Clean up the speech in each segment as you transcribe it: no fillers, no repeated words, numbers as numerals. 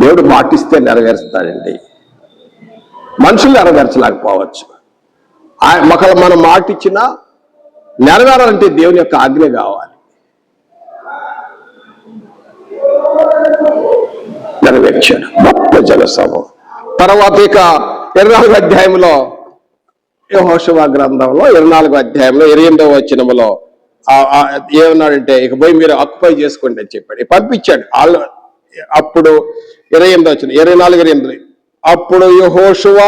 దేవుడు మాటిస్తే నెరవేరుస్తాడండి. మనుషులు నెరవేర్చలేకపోవచ్చు. మనం మాట ఇచ్చినా నెరవేరాలంటే దేవుని యొక్క ఆజ్ఞ కావాలి. నెరవేర్చాడు గొప్ప జనసమూహం. తర్వాత ఇక 24వ అధ్యాయంలో యెహోషువ గ్రంథంలో 24వ అధ్యాయంలో 28వ వచనంలో ఏమన్నాడంటే ఇక పోయి మీరు ఆక్యుపై చేసుకోండి అని చెప్పాడు. పంపించాడు. అప్పుడు 28వ వచనం 24:28 అప్పుడు యెహోషువ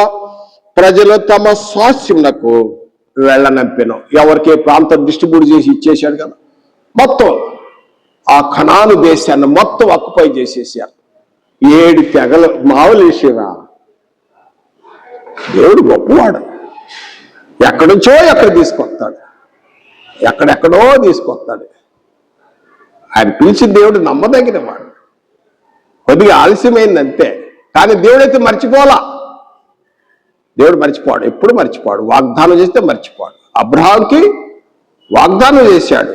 ప్రజలు తమ స్వాస్థ్యమునకు వెళ్ళనంపెను. ఎవరికి ప్రాంతం డిస్ట్రిబ్యూట్ చేసి ఇచ్చేశాడు కదా. మొత్తం ఆ కనాను దేశాన్ని మొత్తం ఆక్యుపై చేసేసారు. 7 తెగలు. మామూలు విషయమా? దేవుడు గొప్పవాడు. ఎక్కడుంచో ఎక్కడ తీసుకొస్తాడు, ఎక్కడెక్కడో తీసుకొస్తాడు. ఆయన పిలిచిన దేవుడు నమ్మదగిన వాడు. కొద్దిగా ఆలస్యమైందంతే, కానీ దేవుడైతే మర్చిపోలా. దేవుడు మర్చిపోడు, ఎప్పుడు మర్చిపోడు. వాగ్దానం చేస్తే మర్చిపోడు. అబ్రహాంకి వాగ్దానం చేశాడు.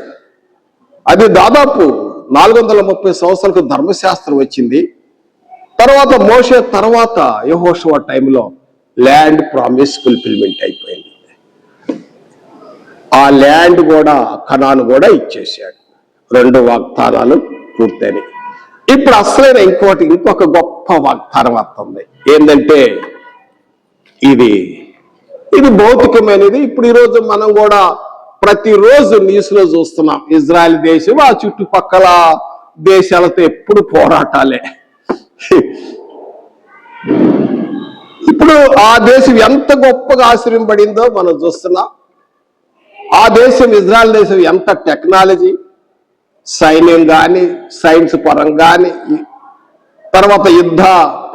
అది దాదాపు 430 సంవత్సరాలకు ధర్మశాస్త్రం వచ్చింది. తర్వాత మోషే తర్వాత యెహోషువ టైంలో ల్యాండ్ ప్రామిస్ ఫుల్ఫిల్మెంట్ అయిపోయింది. ఆ ల్యాండ్ కూడా కనాను కూడా ఇచ్చేసాడు. 2 వాగ్దానాలు పూర్తయినాయి. ఇప్పుడు అసలైన ఇంకొక గొప్ప వాగ్దానం వస్తుంది. ఏంటంటే ఇది భౌతికమైనది. ఇప్పుడు ఈరోజు మనం కూడా ప్రతిరోజు న్యూస్లో చూస్తున్నాం. ఇజ్రాయెల్ దేశం ఆ చుట్టుపక్కల దేశాలతో ఎప్పుడు పోరాటాలే. ఇప్పుడు ఆ దేశం ఎంత గొప్పగా ఆశ్రయింపబడిందో మనం చూస్తున్నాం. ఆ దేశం ఇజ్రాయెల్ దేశం ఎంత టెక్నాలజీ, సైన్యం కానీ, సైన్స్ పరం కానీ, తర్వాత యుద్ధ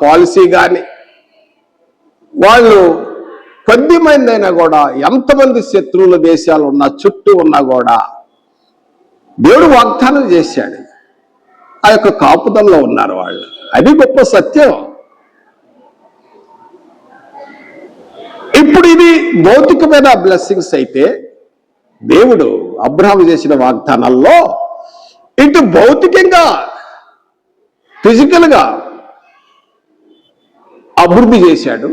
పాలసీ కానీ, వాళ్ళు కొద్ది మంది అయినా కూడా ఎంతమంది శత్రువుల దేశాలు ఉన్నా చుట్టూ ఉన్నా కూడా దేవుడు వాగ్దానం చేశాడు. ఆ యొక్క కాపుదల్లో ఉన్నారు వాళ్ళు. అది గొప్ప సత్యం. ఇప్పుడు ఇది భౌతికమైన బ్లెస్సింగ్స్ అయితే, దేవుడు అబ్రహాము చేసిన వాగ్దానాల్లో ఇటు భౌతికంగా ఫిజికల్గా అభివృద్ధి చేశాడు.